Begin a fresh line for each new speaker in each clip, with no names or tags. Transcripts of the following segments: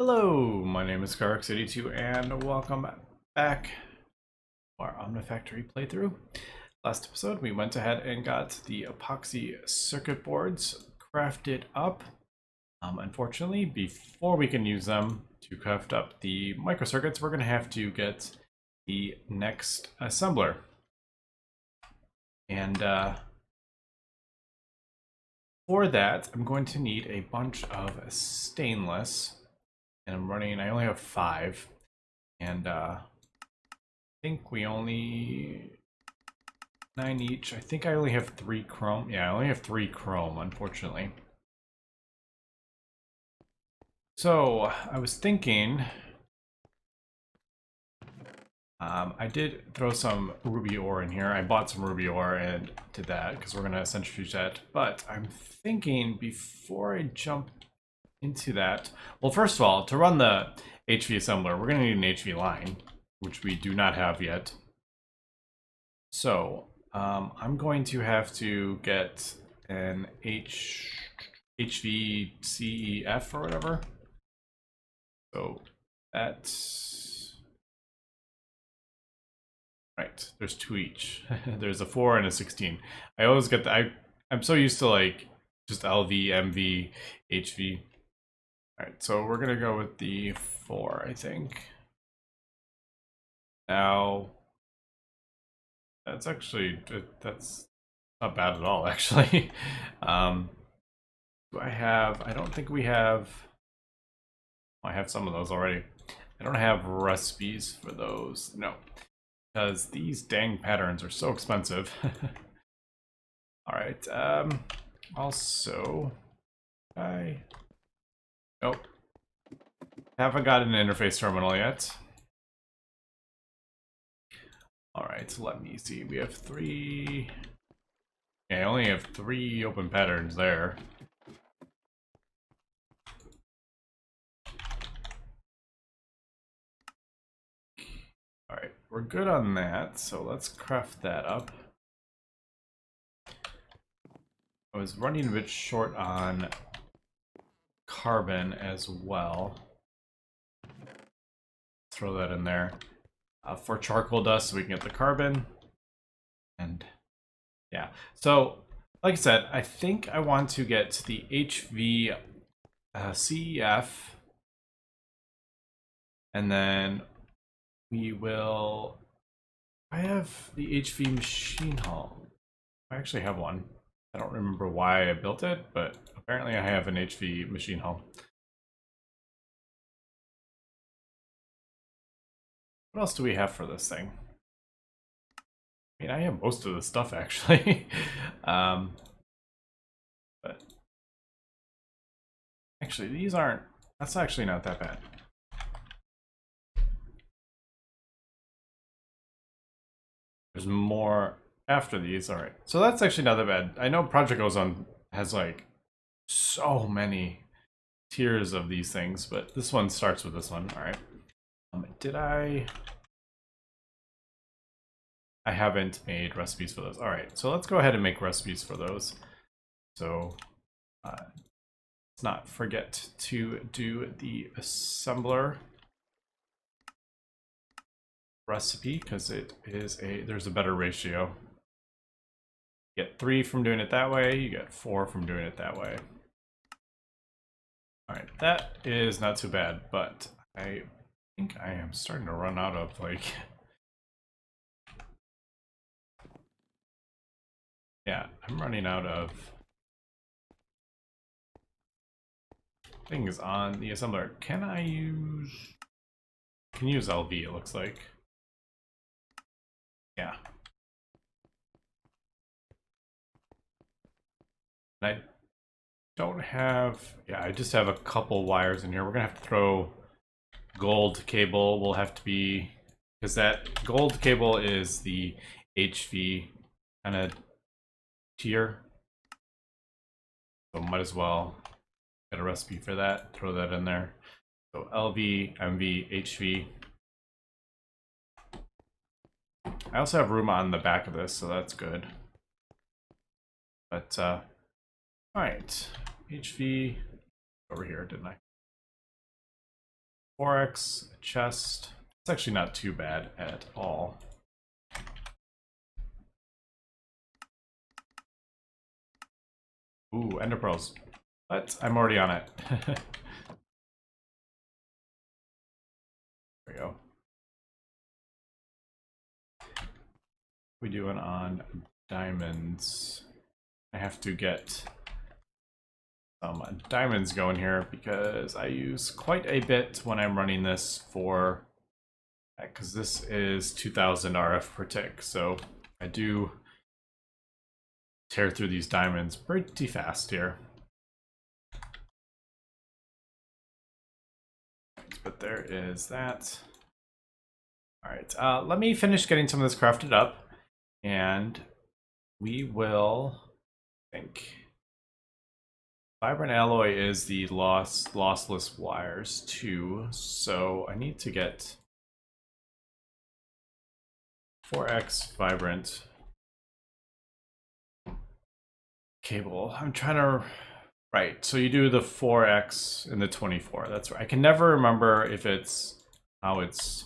Hello, my name is Carrick82 and welcome back to our Omnifactory playthrough. Last episode we went ahead and got the epoxy circuit boards crafted up. Unfortunately, before we can use them to craft up the microcircuits, we're going to have to get the next assembler. And for that, I'm going to need a bunch of stainless. And I only have 5. And I think we only 9 each. I think I only have 3 chrome. Yeah, I only have 3 chrome, unfortunately. So I was thinking, I did throw some ruby ore in here. I bought some ruby ore and did that because we're gonna centrifuge that. But I'm thinking before I jump into that, well, first of all, to run the HV assembler, we're gonna need an HV line, which we do not have yet. So I'm going to have to get an HVCEF or whatever. So that's right. There's 2 each. There's a 4 and a 16. I always get the I'm so used to like just LV, MV, HV. All right, so we're gonna go with the 4, I think. Now that's not bad at all, actually. Do I have? I don't think we have. I have some of those already. I don't have recipes for those. No, because these dang patterns are so expensive. All right. Also, nope. Haven't got an interface terminal yet. All right. So let me see. We have 3. Yeah, I only have 3 open patterns there. Alright, we're good on that, so let's craft that up. I was running a bit short on carbon as well. Throw that in there. For charcoal dust, so we can get the carbon. And yeah, so like I said, I think I want to get the HV CEF, and then we will. I have the HV machine hull. I actually have one. I don't remember why I built it, but apparently I have an HV machine hull. What else do we have for this thing? I mean, I have most of the stuff actually. But actually, these aren't. That's actually not that bad. There's more after these. All right, so that's actually not that bad. I know Project Ozone has like so many tiers of these things, but this one starts with this one. All right. Did I haven't made recipes for those. All right, so let's go ahead and make recipes for those. So let's not forget to do the assembler recipe because there's a better ratio. You get 3 from doing it that way, you get 4 from doing it that way. All right, that is not too bad, but I think I am starting to run out of like. Yeah, I'm running out of things on the assembler. Can use LV, it looks like. Yeah. And I don't have, yeah, I just have a couple wires in here. We're gonna have to throw gold cable. Will have to be, because that gold cable is the HV kind of tier. So might as well get a recipe for that, throw that in there. So LV, MV, HV. I also have room on the back of this, so that's good. But all right, HV over here, didn't I? 4x chest. It's actually not too bad at all. Ooh, ender pearls. But I'm already on it. There we go. We doing on diamonds. I have to get some diamonds going here because I use quite a bit when I'm running this for, because this is 2000 RF per tick, so I do tear through these diamonds pretty fast here. But there is that. All right, let me finish getting some of this crafted up, and we will, I think, vibrant alloy is the lossless wires too, so I need to get 4x vibrant cable. I'm trying to, right, so you do the 4x and the 24. That's right. I can never remember if it's how it's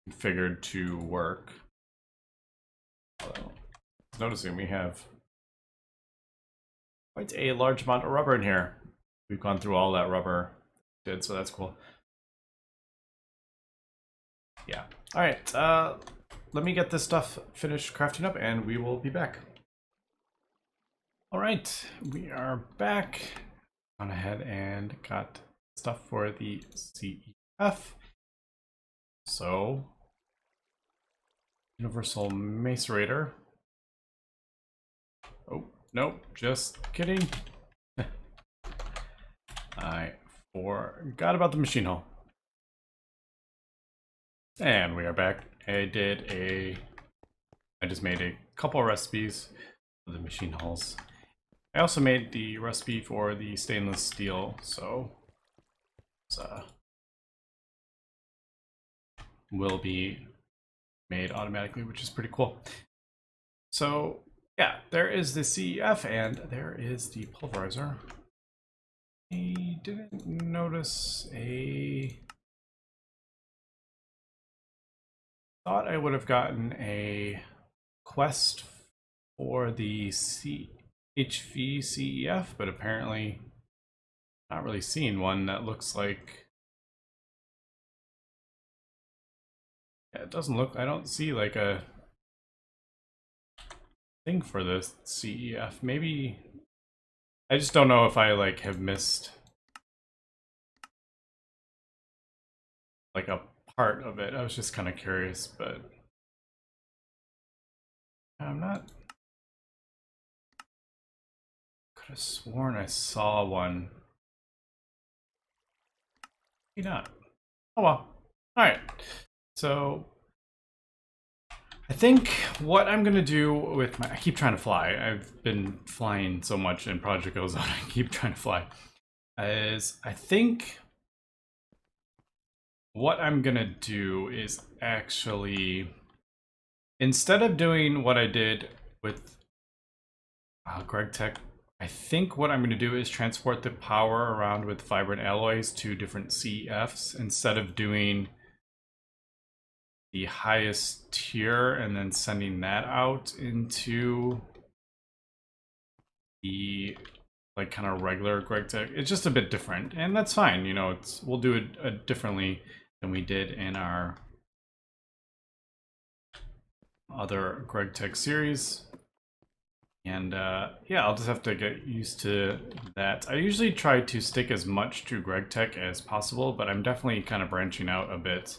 configured to work. Although, noticing we have quite a large amount of rubber in here. We've gone through all that rubber did, so that's cool. Yeah. All right. Let me get this stuff finished crafting up, and we will be back. All right, we are back. Gone ahead and got stuff for the CEF. So, Universal Macerator. Oh, nope, just kidding. I forgot about the machine hull. And we are back. I just made a couple of recipes for the machine hulls. I also made the recipe for the stainless steel, so it's, will be made automatically, which is pretty cool. So yeah, there is the CEF and there is the Pulverizer. I didn't notice thought I would have gotten a quest for the HV CEF, but apparently not really seeing one that looks like, yeah, it doesn't look, I don't see like a thing for the CEF. Maybe I just don't know if I like have missed like a part of it. I was just kind of curious, but I'm not. Could have sworn I saw one. Maybe not. Oh well. All right. So I think what I'm gonna do with my, I keep trying to fly. I've been flying so much in Project Ozone. I keep trying to fly. Is I think what I'm gonna do is actually, instead of doing what I did with Gregtech, I think what I'm going to do is transport the power around with vibrant alloys to different CEFs instead of doing the highest tier and then sending that out into the like kind of regular Gregtech. It's just a bit different, and that's fine. You know, we'll do it differently than we did in our other Gregtech series. And yeah, I'll just have to get used to that. I usually try to stick as much to Gregtech as possible, but I'm definitely kind of branching out a bit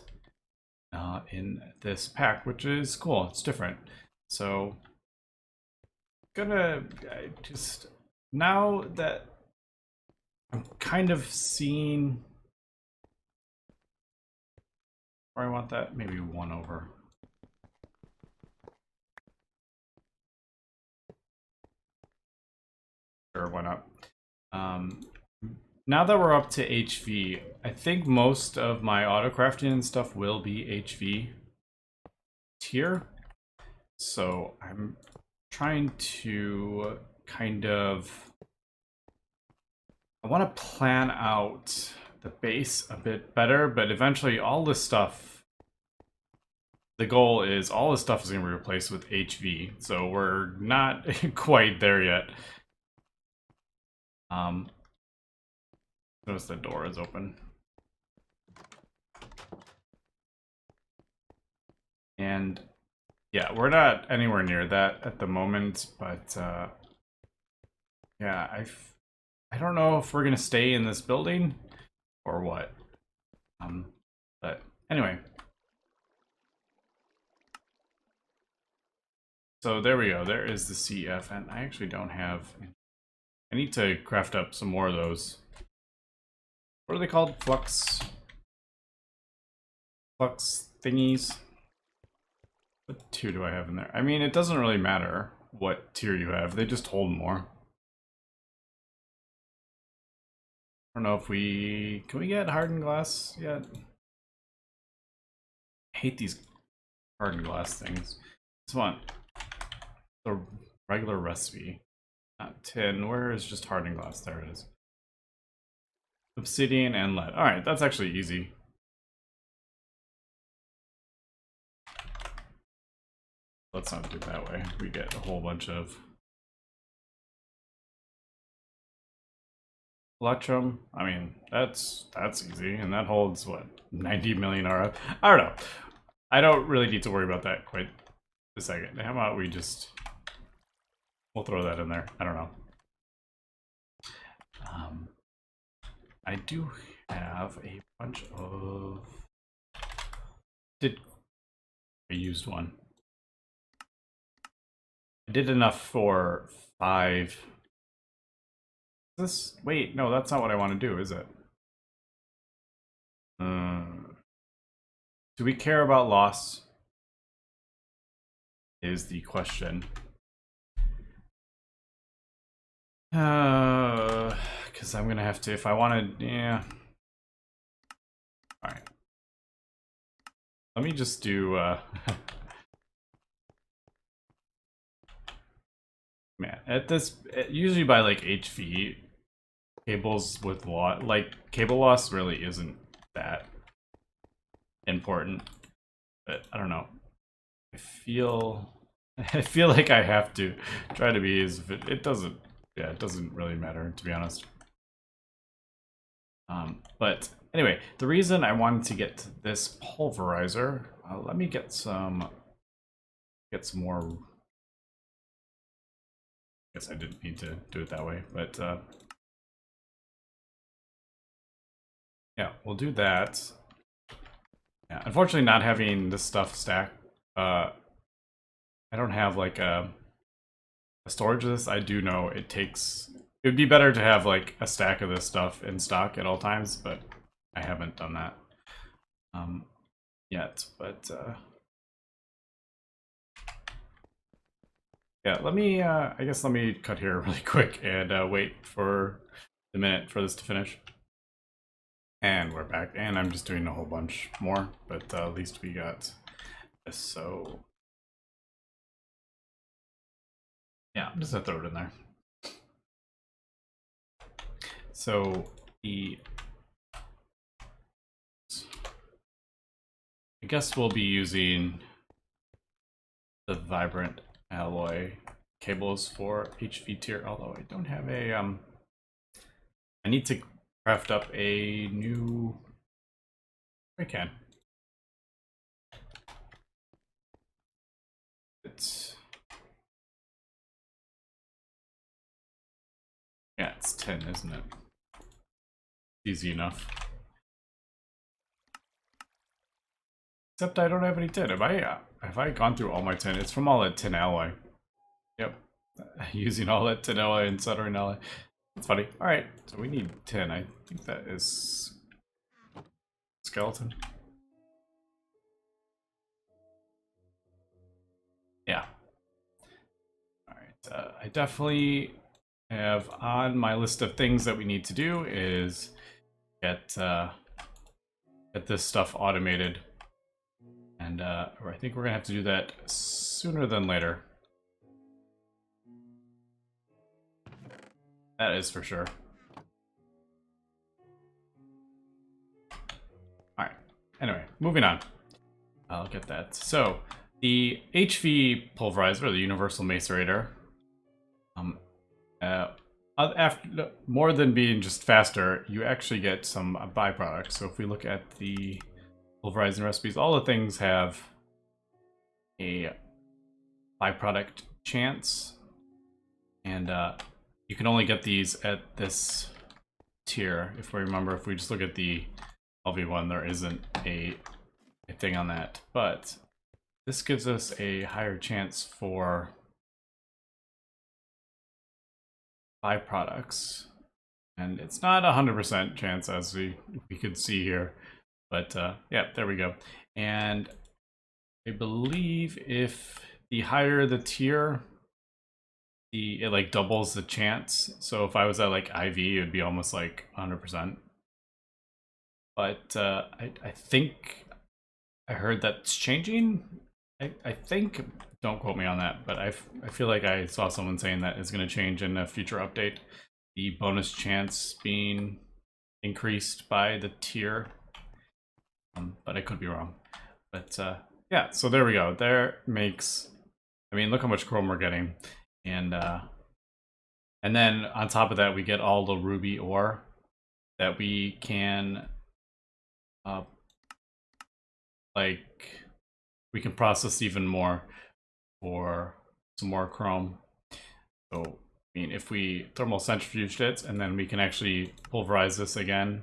in this pack, which is cool. It's different. So gonna just, now that I'm kind of seeing where I want that, maybe one over. Sure, why not? Now that we're up to HV, I think most of my autocrafting and stuff will be HV tier. So I'm trying to kind of, I want to plan out the base a bit better, but eventually all this stuff, the goal is all this stuff is going to be replaced with HV, so we're not quite there yet. Notice the door is open. And yeah, we're not anywhere near that at the moment, but yeah, I don't know if we're gonna stay in this building or what. But anyway. So there we go, there is the CF, and I actually don't have, I need to craft up some more of those. What are they called? Flux thingies? What tier do I have in there? I mean, it doesn't really matter what tier you have, they just hold more. I don't know if we... Can we get Hardened Glass yet? I hate these Hardened Glass things. This one. The regular recipe. Not tin. Where is just Hardened Glass? There it is. Obsidian and lead. Alright, that's actually easy. Let's not do it that way. We get a whole bunch of Electrum. I mean, that's easy, and that holds what, 90 million RF? I don't know. I don't really need to worry about that quite a second. How about we just, we'll throw that in there. I don't know. I do have a bunch of. I used one. I did enough for 5. This, wait, no, that's not what I want to do, is it? Do we care about loss? Is the question. Because I'm gonna have to, if I want to, yeah. Alright. Let me just do, man, at this, usually by like HV, cables with like cable loss really isn't that important, but I don't know. I feel like I have to try to be as, it doesn't, yeah, it doesn't really matter, to be honest. But anyway, the reason I wanted to get this pulverizer, let me get some more. I guess I didn't need to do it that way, but yeah, we'll do that. Yeah, unfortunately, not having this stuff stacked, I don't have like a storage of this. I do know it takes. It would be better to have like a stack of this stuff in stock at all times, but I haven't done that yet. But yeah, let me. I guess let me cut here really quick and wait for the minute for this to finish. And we're back, and I'm just doing a whole bunch more, but at least we got this. So yeah, I'm just gonna throw it in there. So I guess we'll be using the vibrant alloy cables for HV tier, although I don't have a I need to craft up a new. I can. It's, yeah, it's 10, isn't it? Easy enough. Except I don't have any tin. Have I gone through all my tin? It's from all that tin alloy. Yep. Using all that tin alloy and soldering alloy. That's funny. Alright, so we need tin. I think that is skeleton. Yeah. Alright, I definitely have on my list of things that we need to do is get this stuff automated. And I think we're gonna have to do that sooner than later. That is for sure. Anyway, moving on. I'll get that. So, the HV Pulverizer, or the Universal Macerator, after more than being just faster, you actually get some byproducts. So if we look at the pulverizing recipes, all the things have a byproduct chance, and you can only get these at this tier. If we remember, if we just look at the LV1, there isn't a thing on that, but this gives us a higher chance for byproducts, and it's not 100% chance, as we could see here, but yeah, there we go. And I believe if the higher the tier, it like doubles the chance. So if I was at like IV, it would be almost like 100%. But I think I heard that's changing. I think, don't quote me on that, but I feel like I saw someone saying that is going to change in a future update. The bonus chance being increased by the tier, but I could be wrong. But yeah, so there we go. There makes, I mean, look how much chrome we're getting, and then on top of that, we get all the ruby ore that we can, like, we can process even more for some more chrome. So, I mean, if we thermal centrifuged it, and then we can actually pulverize this again,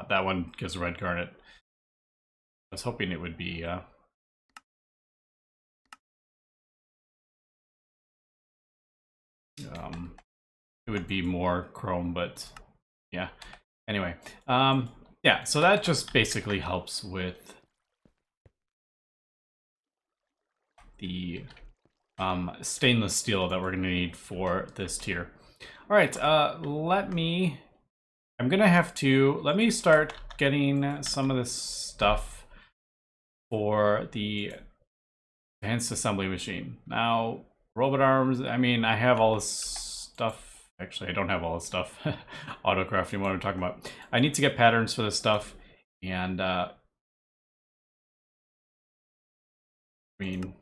that one gives a red garnet. I was hoping it would be it would be more chrome, but yeah. Anyway, yeah, so that just basically helps with the stainless steel that we're going to need for this tier. All right, let me start getting some of this stuff for the advanced assembly machine. Now, robot arms, I mean, I have all this stuff. Actually, I don't have all this stuff. Autocrafting, what I'm talking about. I need to get patterns for this stuff, and I mean,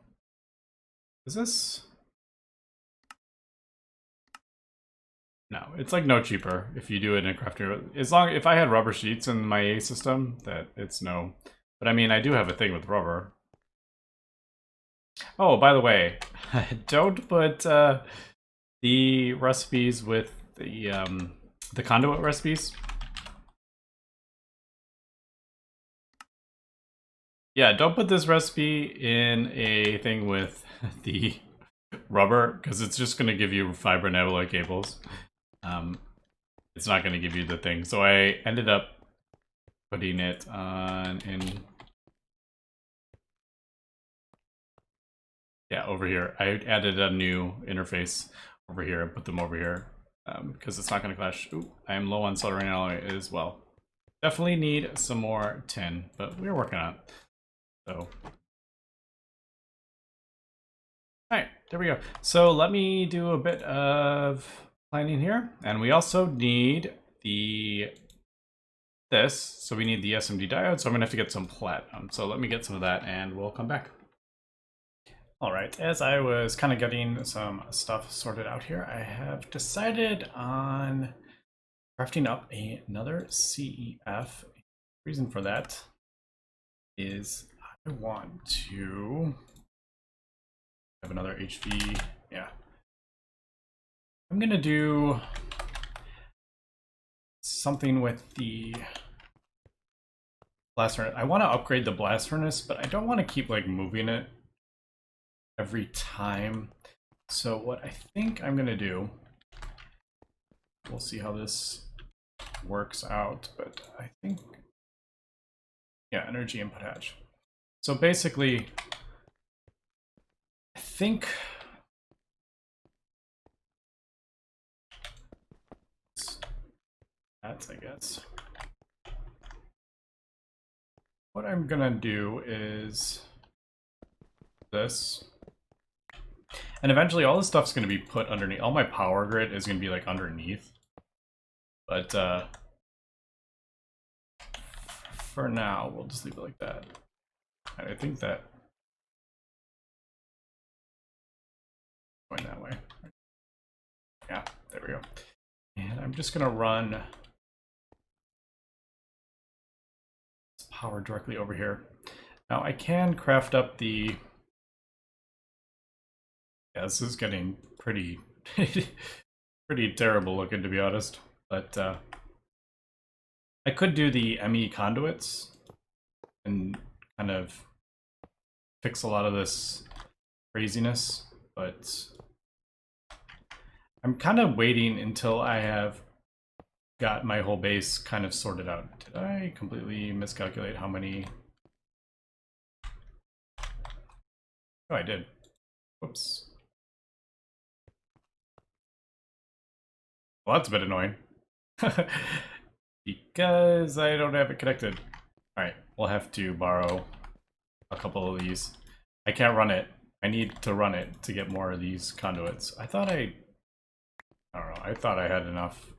is this? No, it's like no cheaper if you do it in a crafting. If I had rubber sheets in my A system, that it's no. But I mean, I do have a thing with rubber. Oh, by the way, don't put the recipes with the conduit recipes. Yeah, don't put this recipe in a thing with the rubber, because it's just going to give you fiber and alloy cables. It's not going to give you the thing. So I ended up putting it on in... Yeah, over here. I added a new interface over here and put them over here, because it's not going to clash. Ooh, I am low on soldering alloy as well. Definitely need some more tin, but we're working on it. So, alright, there we go. So let me do a bit of planning here, and we also need this, so we need the SMD diode, so I'm gonna have to get some platinum. So let me get some of that and we'll come back. Alright, as I was kind of getting some stuff sorted out here, I have decided on crafting up another CEF. The reason for that is I want to have another HV. Yeah, I'm gonna do something with the blast furnace. I want to upgrade the blast furnace, but I don't want to keep like moving it every time. So what I think I'm gonna do, we'll see how this works out, but I think, yeah, energy input hatch. So basically, I think that's, I guess. What I'm gonna do is this. And eventually all this stuff's gonna be put underneath. All my power grid is gonna be like underneath. But for now, we'll just leave it like that. And I think that going that way. Yeah, there we go. And I'm just gonna run this power directly over here. Now I can craft up the, yeah, this is getting pretty pretty terrible looking, to be honest, but I could do the ME conduits and kind of fix a lot of this craziness, but I'm kind of waiting until I have got my whole base kind of sorted out. Did I completely miscalculate how many? Oh, I did. Whoops. Well, that's a bit annoying. Because I don't have it connected. Alright, we'll have to borrow a couple of these. I can't run it. I need to run it to get more of these conduits. I don't know, I thought I had enough.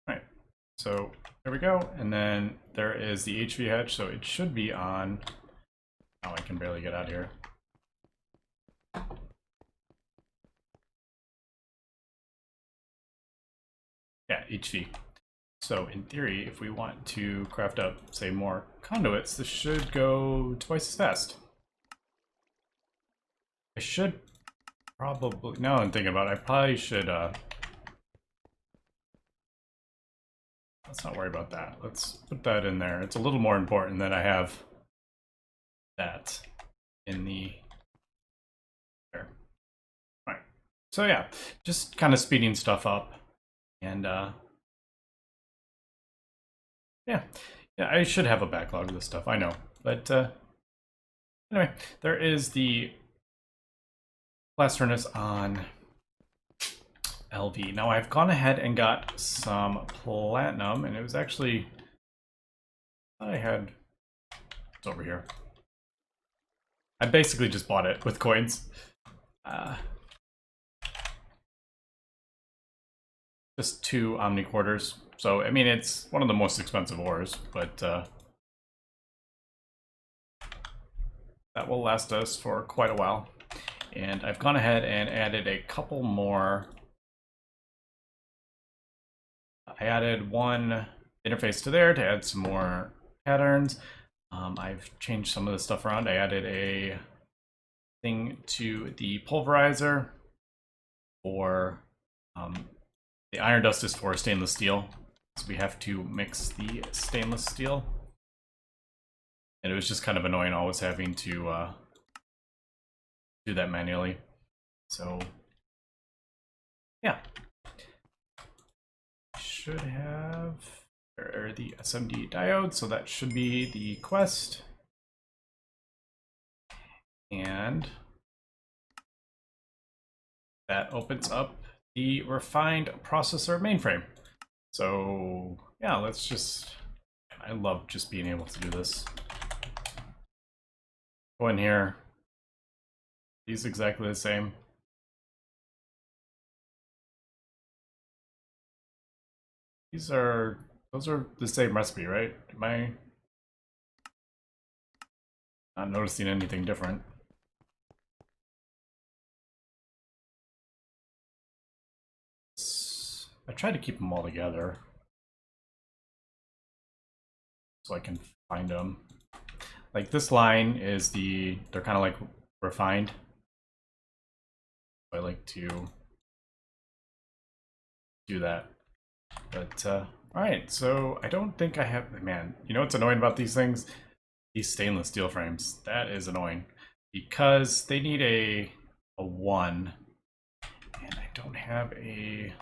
Alright, so there we go. And then there is the HV hatch, so it should be on. Oh, I can barely get out of here. Yeah, HV. So in theory, if we want to craft up, say, more conduits, this should go twice as fast. I should probably, now I'm thinking about it, I probably should, let's not worry about that. Let's put that in there. It's a little more important that I have that in the, there. All right. So yeah, just kind of speeding stuff up. And yeah, I should have a backlog of this stuff, I know. But anyway, there is the blast furnace on LV. Now I've gone ahead and got some platinum, and it was actually, I had, it's over here. I basically just bought it with coins. Just 2 Omni quarters. So, I mean, it's one of the most expensive ores, but that will last us for quite a while. And I've gone ahead and added a couple more. I added one interface to there to add some more patterns. I've changed some of the stuff around. I added a thing to the pulverizer for the iron dust is for stainless steel, so we have to mix the stainless steel. And it was just kind of annoying always having to do that manually. So yeah, should have the SMD diode, so that should be the quest. And that opens up the refined processor mainframe. So yeah, let's just, I love just being able to do this. Go in here. These exactly the same. Those are the same recipe, right? Am I not noticing anything different? I try to keep them all together so I can find them. Like this line is they're kind of like refined. I like to do that. But all right, so I don't think I have, man, you know what's annoying about these things? These stainless steel frames. That is annoying because they need a 1, and I don't have a,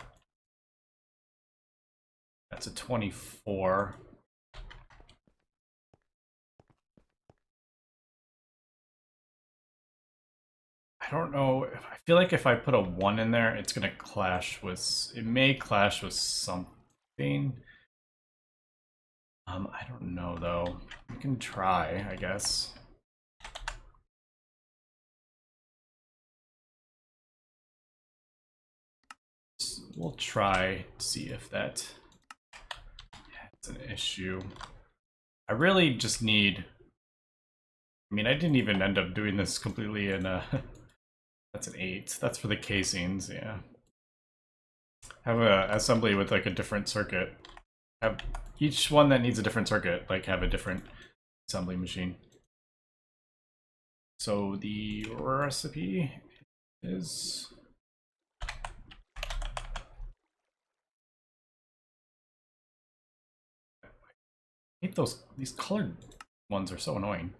that's a 24. I don't know, I feel like if I put a 1 in there, it's gonna clash with, it may clash with something. I don't know though. We can try, I guess. we'll try to see if that's an issue. I really just need, I mean, I didn't even end up doing this completely in a, that's an 8. That's for the casings, yeah. Have a assembly with like a different circuit. Have each one that needs a different circuit, like have a different assembly machine. So the recipe is I hate these colored ones are so annoying.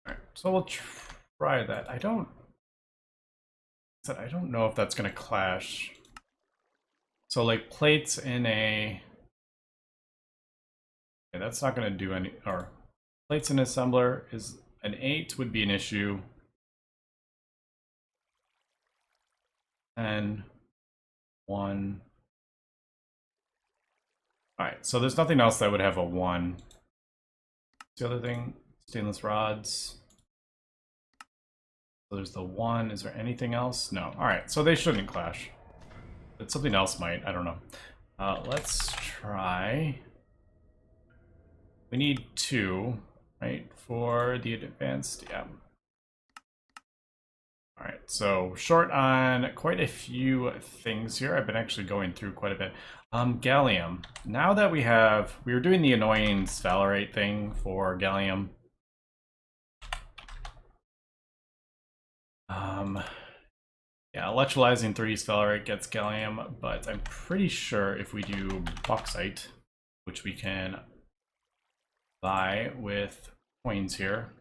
Alright, so we'll try that. I don't know if that's gonna clash. So like plates in a okay, that's not gonna do any, or plates in assembler is an 8 would be an issue. And 1. Alright, so there's nothing else that would have a 1. The other thing, stainless rods. So there's the 1. Is there anything else? No. Alright, so they shouldn't clash. But something else might, I don't know. Let's try. We need 2, right? For the advanced, yeah. Alright, so short on quite a few things here. I've been actually going through quite a bit. Gallium. Now that we were doing the annoying sphalerate thing for gallium. Yeah, electrolyzing 3 sphalerate gets gallium, but I'm pretty sure if we do bauxite, which we can buy with coins here.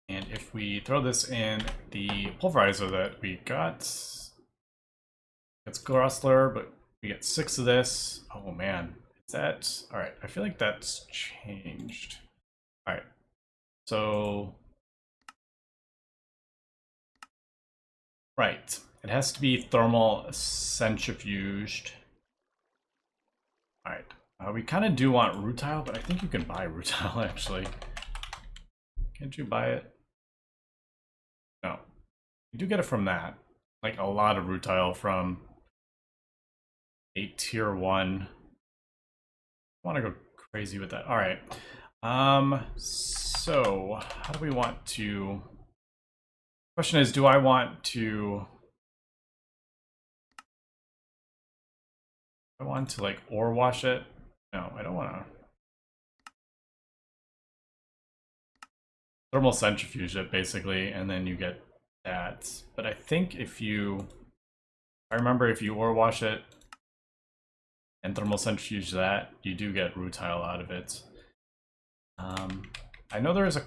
And if we throw this in the pulverizer that we got, it's Grossler, but we get 6 of this. Oh man, is that all right? I feel like that's changed. All right, so right, it has to be thermal centrifuged. All right, we kind of do want rutile, but I think you can buy rutile actually. Can't you buy it? No, you do get it from that. Like a lot of rutile from a tier 1. I want to go crazy with that. All right. So how do we want to? Question is, do I want to? I want to like ore wash it. No, I don't want to. Thermal centrifuge it basically, and then you get that. But I think if I remember if you ore wash it and thermal centrifuge that, you do get rutile out of it. I know there is a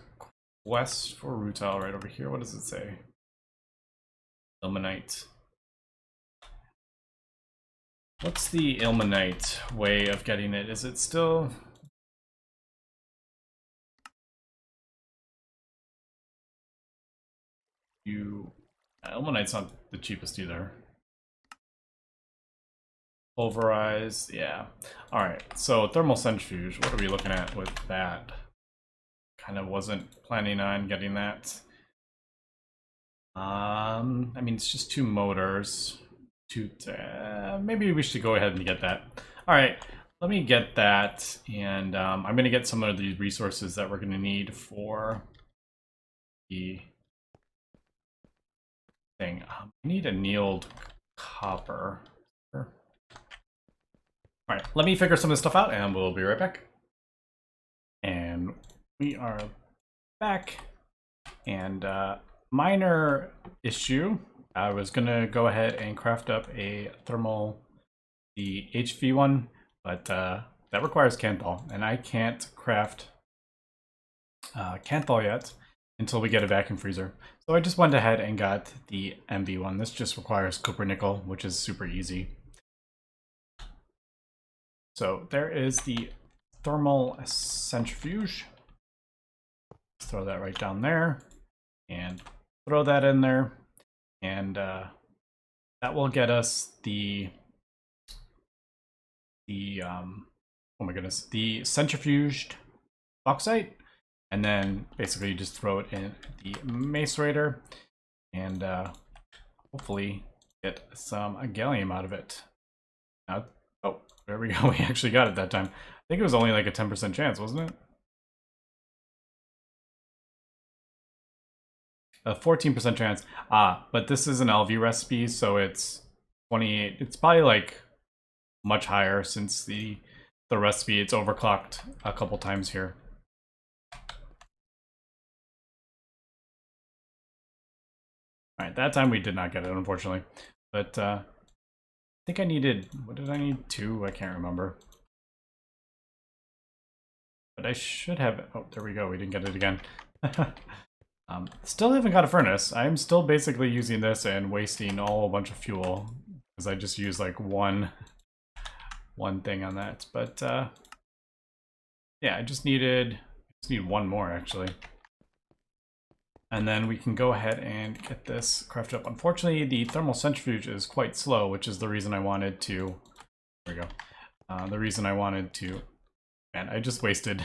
quest for rutile right over here. What does it say? Ilmenite. What's the ilmenite way of getting it? Is it still? Ilmenite's not the cheapest either. Pulverize, yeah. All right, so thermal centrifuge. What are we looking at with that? Kind of wasn't planning on getting that. I mean, it's just 2 motors. Maybe we should go ahead and get that. All right, let me get that, and I'm going to get some of the resources that we're going to need for the thing. I need annealed copper. All right, let me figure some of this stuff out, and we'll be right back. And we are back, and minor issue. I was gonna go ahead and craft up a the HV one, but that requires Kanthal, and I can't craft Kanthal yet until we get a vacuum freezer. So I just went ahead and got the MV one. This just requires copper nickel, which is super easy. So there is the thermal centrifuge. Throw that right down there and throw that in there, and that will get us the oh my goodness, the centrifuged bauxite, and then basically you just throw it in the macerator and hopefully get some gallium out of it. Now, oh, there we go. We actually got it that time. I think it was only like a 10% chance, wasn't it? A 14% chance. But this is an LV recipe, so it's 28. It's probably like much higher since the recipe, it's overclocked a couple times here. All right, that time we did not get it, unfortunately. But I think I needed, what did I need? 2? I can't remember. But I should have, oh, there we go. We didn't get it again. Still haven't got a furnace. I'm still basically using this and wasting a bunch of fuel because I just use like one thing on that. But yeah, I just need one more actually. And then we can go ahead and get this crafted up. Unfortunately, the thermal centrifuge is quite slow, which is the reason I wanted to, there we go. The reason I wanted to, man, I just wasted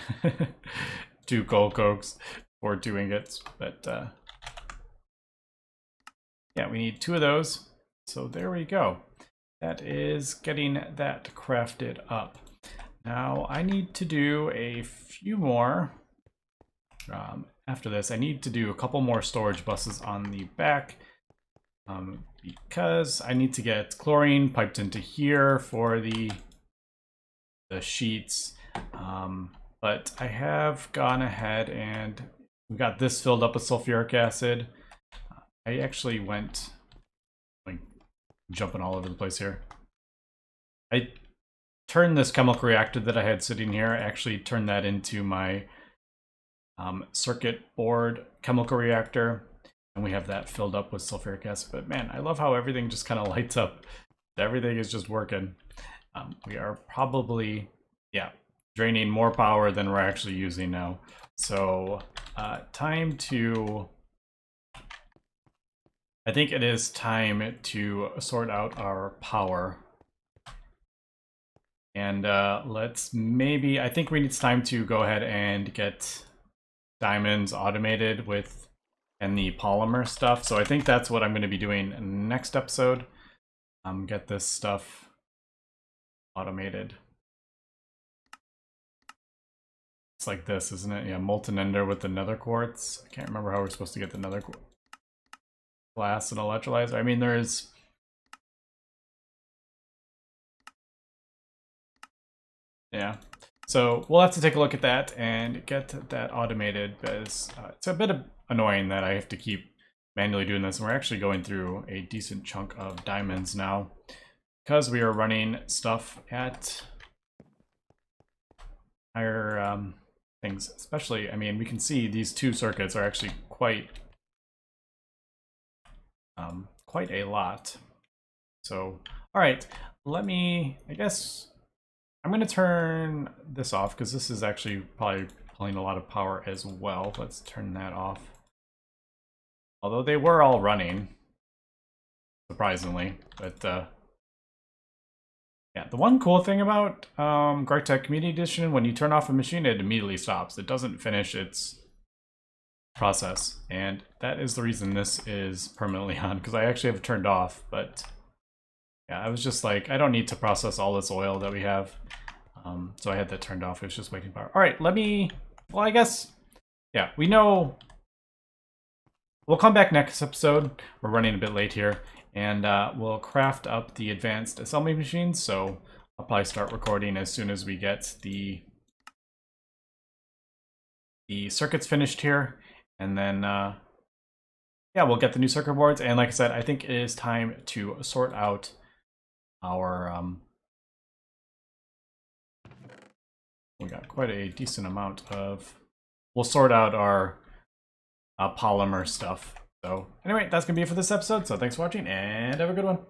2 coal cokes for 2 ingots, but yeah, we need 2 of those. So there we go. That is getting that crafted up. Now I need to do a few more. After this, I need to do a couple more storage buses on the back because I need to get chlorine piped into here for the sheets. But I have gone ahead and we got this filled up with sulfuric acid. I actually went like jumping all over the place here. I turned this chemical reactor that I had sitting here, I actually turned that into my circuit board chemical reactor, and we have that filled up with sulfuric acid. But man, I love how everything just kind of lights up. Everything is just working. We are probably, yeah, draining more power than we're actually using now. So time to, I think it is time to sort out our power. And let's maybe, I think it's time to go ahead and get diamonds automated with and the polymer stuff. So I think that's what I'm going to be doing next episode. Get this stuff automated. It's like this, isn't it? Yeah, molten ender with the nether quartz. I can't remember how we're supposed to get the nether glass and electrolyzer. I mean, there's, yeah. So we'll have to take a look at that and get that automated, because it's a bit annoying that I have to keep manually doing this. And we're actually going through a decent chunk of diamonds now because we are running stuff at higher things. Especially, I mean, we can see these 2 circuits are actually quite a lot. So, all right, let me, I guess, I'm going to turn this off because this is actually probably pulling a lot of power as well. Let's turn that off. Although they were all running, surprisingly. But yeah, the one cool thing about Gregtech Community Edition, when you turn off a machine, it immediately stops. It doesn't finish its process. And that is the reason this is permanently on, because I actually have it turned off. But yeah, I was just like, I don't need to process all this oil that we have. So I had that turned off. It was just waiting power. All right, let me, well, I guess, yeah, we know. We'll come back next episode. We're running a bit late here. And we'll craft up the advanced assembly machines. So I'll probably start recording as soon as we get the circuits finished here. And then, yeah, we'll get the new circuit boards. And like I said, I think it is time to sort out our, we got quite a decent amount of, we'll sort out our polymer stuff. So anyway, that's gonna be it for this episode. So thanks for watching and have a good one.